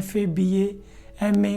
FA, BA, MA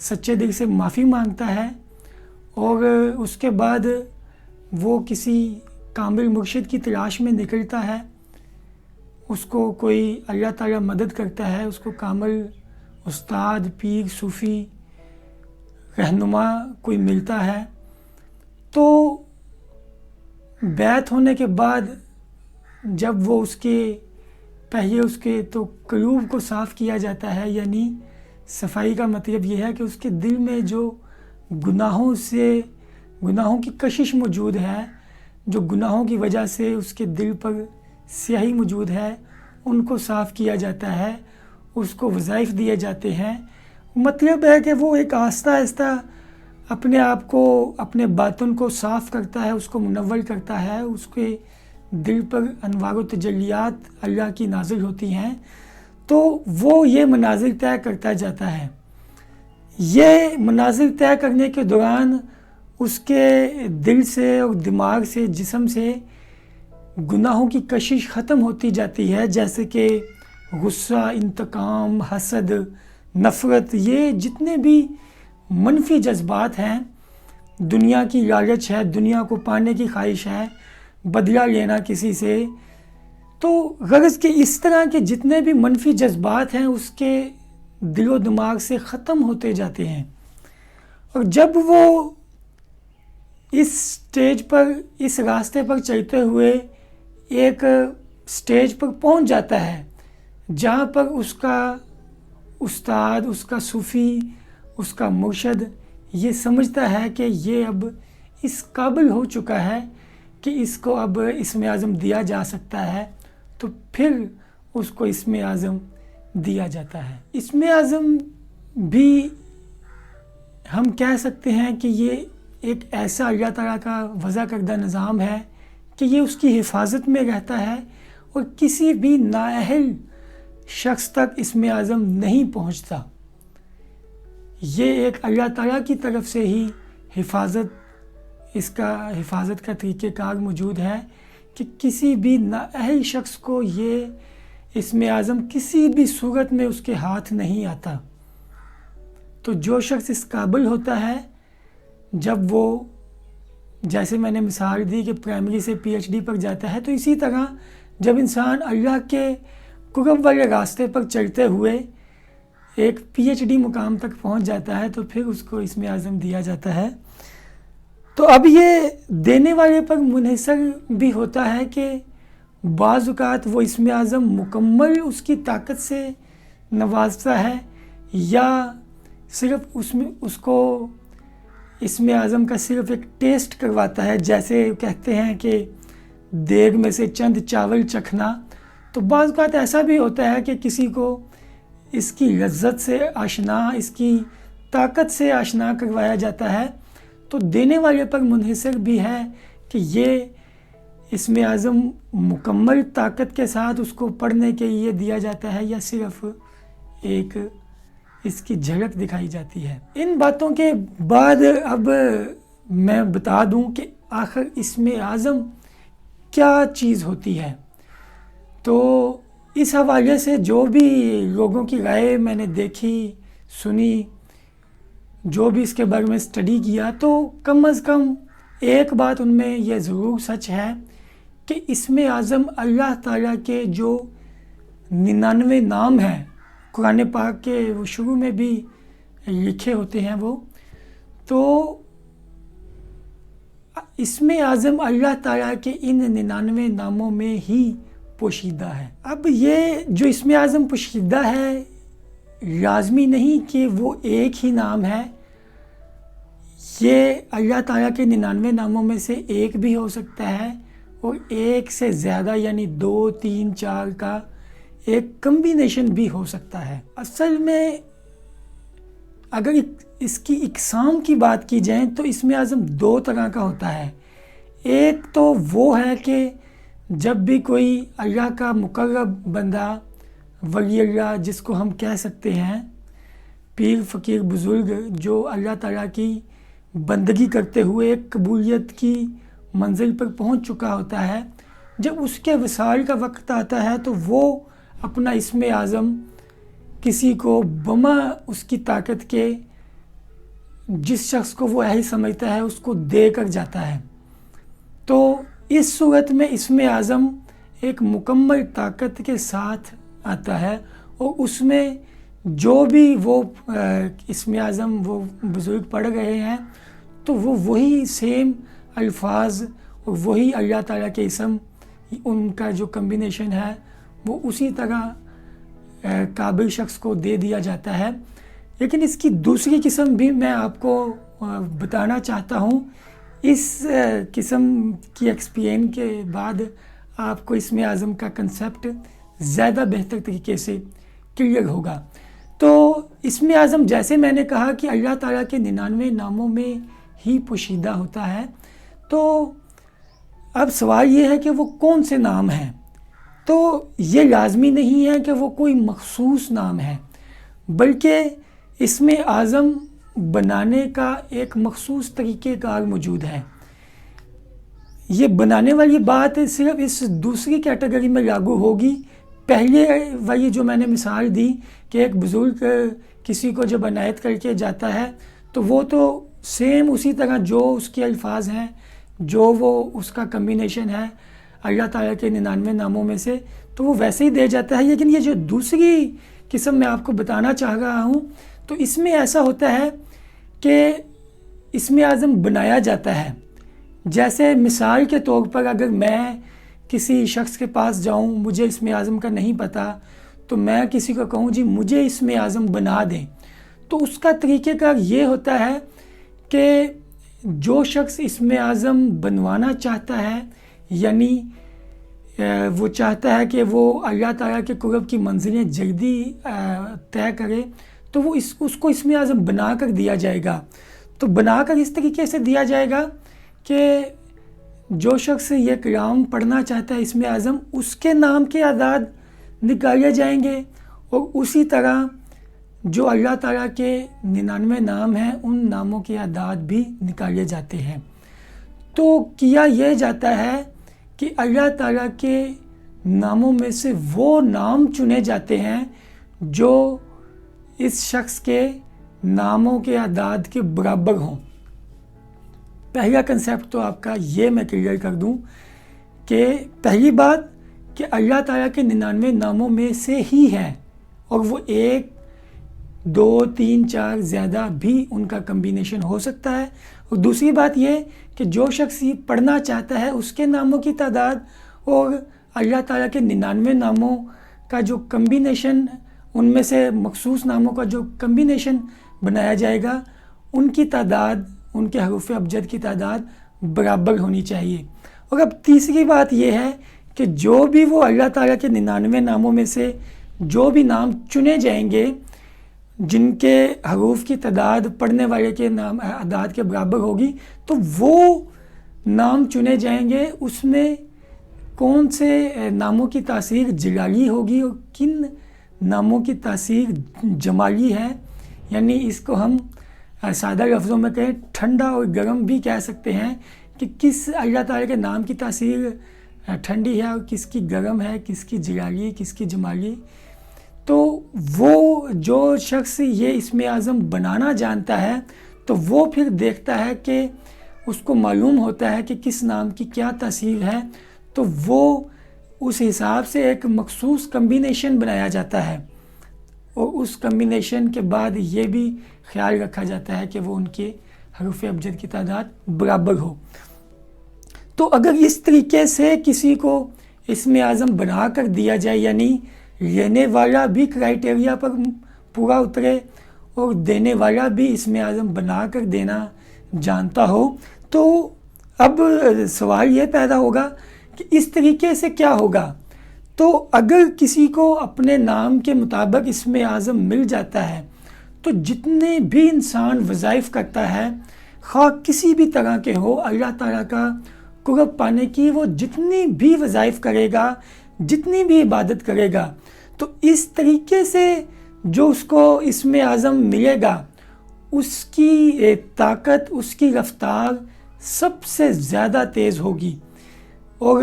سچے دل سے معافی مانگتا ہے اور اس کے بعد وہ کسی کامل مرشد کی تلاش میں نکلتا ہے، اس کو کوئی اللہ تعالیٰ مدد کرتا ہے، اس کو کامل استاد، پیر، صوفی، رہنما کوئی ملتا ہے، تو بیعت ہونے کے بعد جب وہ پہلے اس کے تو قلوب کو صاف کیا جاتا ہے، یعنی صفائی کا مطلب یہ ہے کہ اس کے دل میں جو گناہوں کی کشش موجود ہے، جو گناہوں کی وجہ سے اس کے دل پر سیاہی موجود ہے، ان کو صاف کیا جاتا ہے، اس کو وظائف دیے جاتے ہیں۔ مطلب ہے کہ وہ ایک آہستہ آہستہ اپنے آپ کو، اپنے باطن کو صاف کرتا ہے، اس کو منور کرتا ہے، اس کے دل پر انوار و تجلیات اللہ کی نازل ہوتی ہیں، تو وہ یہ مناظر طے کرتا جاتا ہے۔ یہ مناظر طے کرنے کے دوران اس کے دل سے اور دماغ سے، جسم سے گناہوں کی کشش ختم ہوتی جاتی ہے، جیسے کہ غصہ، انتقام، حسد، نفرت، یہ جتنے بھی منفی جذبات ہیں، دنیا کی لالچ ہے، دنیا کو پانے کی خواہش ہے، بدلہ لینا کسی سے، تو غرض کہ اس طرح کے جتنے بھی منفی جذبات ہیں اس کے دل و دماغ سے ختم ہوتے جاتے ہیں۔ اور جب وہ اس سٹیج پر، اس راستے پر چلتے ہوئے ایک سٹیج پر پہنچ جاتا ہے جہاں پر اس کا استاد، اس کا صوفی، اس کا مرشد یہ سمجھتا ہے کہ یہ اب اس قابل ہو چکا ہے کہ اس کو اب اسم اعظم دیا جا سکتا ہے، تو پھر اس کو اسم اعظم دیا جاتا ہے۔ اسم اعظم بھی ہم کہہ سکتے ہیں کہ یہ ایک ایسا اللہ تعالیٰ کا وضع کردہ نظام ہے کہ یہ اس کی حفاظت میں رہتا ہے اور کسی بھی نااہل شخص تک اسم اعظم نہیں پہنچتا۔ یہ ایک اللہ تعالیٰ کی طرف سے ہی حفاظت کا طریقہ کار موجود ہے کہ کسی بھی نااہل شخص کو یہ اسم اعظم کسی بھی صورت میں اس کے ہاتھ نہیں آتا۔ تو جو شخص اس قابل ہوتا ہے، جب وہ، جیسے میں نے مثال دی کہ پرائمری سے پی ایچ ڈی پر جاتا ہے، تو اسی طرح جب انسان اللہ کے قرب والے راستے پر چلتے ہوئے ایک پی ایچ ڈی مقام تک پہنچ جاتا ہے تو پھر اس کو اسم اعظم دیا جاتا ہے۔ تو اب یہ دینے والے پر منحصر بھی ہوتا ہے کہ بعض اوقات وہ اسم اعظم مکمل اس کی طاقت سے نوازتا ہے، یا صرف اس کو اسم اعظم کا صرف ایک ٹیسٹ کرواتا ہے، جیسے کہتے ہیں کہ دیگ میں سے چند چاول چکھنا۔ تو بعض اوقات ایسا بھی ہوتا ہے کہ کسی کو اس کی لذت سے آشنا، اس کی طاقت سے آشنا کروایا جاتا ہے۔ تو دینے والے پر منحصر بھی ہے کہ یہ اسم اعظم مکمل طاقت کے ساتھ اس کو پڑھنے کے لیے دیا جاتا ہے، یا صرف ایک اس کی جھلک دکھائی جاتی ہے۔ ان باتوں کے بعد اب میں بتا دوں کہ آخر اسم اعظم کیا چیز ہوتی ہے۔ تو اس حوالے سے جو بھی لوگوں کی رائے میں نے دیکھی، سنی، جو بھی اس کے بارے میں اسٹڈی کیا، تو کم از کم ایک بات ان میں یہ ضرور سچ ہے کہ اسم اعظم اللہ تعالیٰ کے جو 99 نام ہیں، قرآن پاک کے وہ شروع میں بھی لکھے ہوتے ہیں، وہ تو اسم اعظم اللہ تعالیٰ کے ان 99 ناموں میں ہی پوشیدہ ہے۔ اب یہ جو اسم اعظم پوشیدہ ہے، لازمی نہیں کہ وہ ایک ہی نام ہے، یہ اللہ تعالیٰ کے 99 ناموں میں سے ایک بھی ہو سکتا ہے، اور ایک سے زیادہ یعنی 2، 3، 4 کا ایک کمبینیشن بھی ہو سکتا ہے۔ اصل میں اگر اس کی اقسام کی بات کی جائے تو اسم اعظم 2 طرح کا ہوتا ہے۔ ایک تو وہ ہے کہ جب بھی کوئی اللہ کا مقرب بندہ، ولی اللہ جس کو ہم کہہ سکتے ہیں، پیر، فقیر، بزرگ، جو اللہ تعالیٰ کی بندگی کرتے ہوئے ایک قبولیت کی منزل پر پہنچ چکا ہوتا ہے، جب اس کے وصال کا وقت آتا ہے تو وہ اپنا اسم اعظم کسی کو بما اس کی طاقت کے جس شخص کو وہ اہل سمجھتا ہے اس کو دے کر جاتا ہے۔ تو اس صورت میں اسم اعظم ایک مکمل طاقت کے ساتھ آتا ہے، اور اس میں جو بھی وہ اسم اعظم وہ بزرگ پڑھ رہے ہیں تو وہ وہی سیم الفاظ اور وہی اللہ تعالیٰ کے اسم، ان کا جو کمبینیشن ہے وہ اسی طرح قابل شخص کو دے دیا جاتا ہے۔ لیکن اس کی دوسری قسم بھی میں آپ کو بتانا چاہتا ہوں۔ اس قسم کی ایکسپلین کے بعد آپ کو اسم اعظم کا کنسیپٹ زیادہ بہتر طریقے سے کلیئر ہوگا۔ تو اسم اعظم جیسے میں نے کہا کہ اللہ تعالیٰ کے 99 ناموں میں ہی پوشیدہ ہوتا ہے، تو اب سوال یہ ہے کہ وہ کون سے نام ہیں؟ تو یہ لازمی نہیں ہے کہ وہ کوئی مخصوص نام ہے، بلکہ اسم اعظم بنانے کا ایک مخصوص طریقہ کار موجود ہے۔ یہ بنانے والی بات صرف اس دوسری کیٹیگری میں لاگو ہوگی۔ پہلے والی جو میں نے مثال دی کہ ایک بزرگ کسی کو جب عنایت کر کے جاتا ہے تو وہ تو سیم اسی طرح جو اس کے الفاظ ہیں، جو وہ اس کا کمبینیشن ہے اللہ تعالیٰ کے 99 ناموں میں سے، تو وہ ویسے ہی دے جاتا ہے۔ لیکن یہ جو دوسری قسم میں آپ کو بتانا چاہ رہا ہوں، تو اس میں ایسا ہوتا ہے کہ اسم اعظم بنایا جاتا ہے۔ جیسے مثال کے طور پر اگر میں کسی شخص کے پاس جاؤں، مجھے اسم اعظم کا نہیں پتہ، تو میں کسی کو کہوں جی مجھے اسم اعظم بنا دیں، تو اس کا طریقہ کار یہ ہوتا ہے کہ جو شخص اسم اعظم بنوانا چاہتا ہے، یعنی وہ چاہتا ہے کہ وہ اللہ تعالیٰ کے قرب کی منزلیں جلدی طے کرے، تو وہ اس کو اسم اعظم بنا کر دیا جائے گا۔ تو بنا کر اس طریقے سے دیا جائے گا کہ جو شخص یہ کلام پڑھنا چاہتا ہے اسم اعظم، اس کے نام کے اعداد نکالے جائیں گے، اور اسی طرح جو اللہ تعالیٰ کے 99 نام ہیں ان ناموں کے اعداد بھی نکالے جاتے ہیں۔ تو کیا یہ جاتا ہے کہ اللہ تعالیٰ کے ناموں میں سے وہ نام چنے جاتے ہیں جو اس شخص کے ناموں کے اعداد کے برابر ہوں۔ پہلا کنسیپٹ تو آپ کا یہ میں کلیئر کر دوں کہ پہلی بات کہ اللہ تعالیٰ کے 99 ناموں میں سے ہی ہیں، اور وہ 1 2 3 4 زیادہ بھی ان کا کمبینیشن ہو سکتا ہے۔ اور دوسری بات یہ کہ جو شخص یہ پڑھنا چاہتا ہے اس کے ناموں کی تعداد اور اللہ تعالیٰ کے 99 ناموں کا جو کمبینیشن، ان میں سے مخصوص ناموں کا جو کمبینیشن بنایا جائے گا، ان کی تعداد، ان کے حروف ابجد کی تعداد برابر ہونی چاہیے۔ اور اب تیسری بات یہ ہے کہ جو بھی وہ اللہ تعالیٰ کے 99 ناموں میں سے جو بھی نام چنے جائیں گے جن کے حروف کی تعداد پڑھنے والے کے نام اعداد کے برابر ہوگی، تو وہ نام چنے جائیں گے، اس میں کون سے ناموں کی تاثیر جلالی ہوگی اور کن ناموں کی تاثیر جمالی ہے، یعنی اس کو ہم سادہ لفظوں میں کہیں ٹھنڈا اور گرم بھی کہہ سکتے ہیں کہ کس اللہ تعالیٰ کے نام کی تاثیر ٹھنڈی ہے اور کس کی گرم ہے، کس کی جلالی، کس کی جمالی۔ تو وہ جو شخص یہ اسم اعظم بنانا جانتا ہے تو وہ پھر دیکھتا ہے کہ اس کو معلوم ہوتا ہے کہ کس نام کی کیا تاثیر ہے، تو وہ اس حساب سے ایک مخصوص کمبینیشن بنایا جاتا ہے، اور اس کمبینیشن کے بعد یہ بھی خیال رکھا جاتا ہے کہ وہ ان کے حروف ابجد کی تعداد برابر ہو۔ تو اگر اس طریقے سے کسی کو اسم اعظم بنا کر دیا جائے، یعنی لینے والا بھی کرائٹیریا پر پورا اترے اور دینے والا بھی اسم اعظم بنا کر دینا جانتا ہو، تو اب سوال یہ پیدا ہوگا کہ اس طریقے سے کیا ہوگا۔ تو اگر کسی کو اپنے نام کے مطابق اسم اعظم مل جاتا ہے تو جتنے بھی انسان وظائف کرتا ہے، خواہ کسی بھی طرح کے ہو، اللہ تعالیٰ کا قرب پانے کی وہ جتنی بھی وظائف کرے گا، جتنی بھی عبادت کرے گا، تو اس طریقے سے جو اس کو اسم اعظم ملے گا، اس کی طاقت، اس کی رفتار سب سے زیادہ تیز ہوگی۔ اور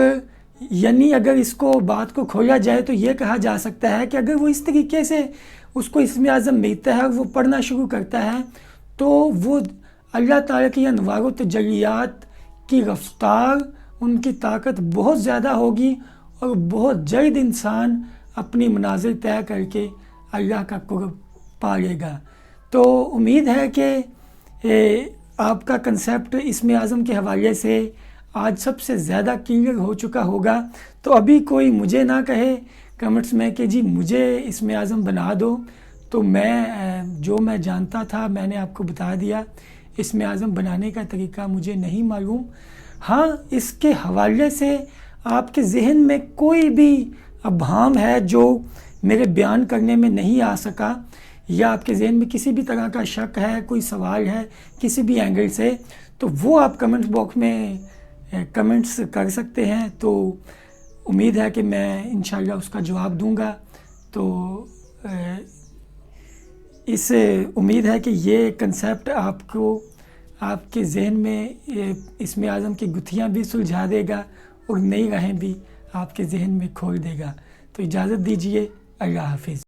یعنی اگر اس کو بات کو کھولا جائے تو یہ کہا جا سکتا ہے کہ اگر وہ اس طریقے سے اس کو اسم اعظم ملتا ہے اور وہ پڑھنا شروع کرتا ہے تو وہ اللہ تعالیٰ کی انوار و تجلیات کی رفتار، ان کی طاقت بہت زیادہ ہوگی، اور بہت جلد انسان اپنی منازل طے کر کے اللہ کا قرب پا لے گا۔ تو امید ہے کہ آپ کا کنسیپٹ اسم اعظم کے حوالے سے آج سب سے زیادہ کلیئر ہو چکا ہوگا۔ تو ابھی کوئی مجھے نہ کہے کمنٹس میں کہ جی مجھے اسم اعظم بنا دو، تو جو میں جانتا تھا میں نے آپ کو بتا دیا۔ اسم اعظم بنانے کا طریقہ مجھے نہیں معلوم۔ ہاں، اس کے حوالے سے آپ کے ذہن میں کوئی بھی ابہام ہے جو میرے بیان کرنے میں نہیں آ سکا، یا آپ کے ذہن میں کسی بھی طرح کا شک ہے، کوئی سوال ہے کسی بھی اینگل سے، تو وہ آپ کمنٹ باکس میں کمنٹس کر سکتے ہیں۔ تو امید ہے کہ میں انشاءاللہ اس کا جواب دوں گا۔ تو اس امید ہے کہ یہ کنسیپٹ آپ کو آپ کے ذہن میں اسم اعظم کی گتھیاں بھی سلجھا دے گا، اور نئی راہیں بھی آپ کے ذہن میں کھول دے گا۔ تو اجازت دیجیے، اللہ حافظ۔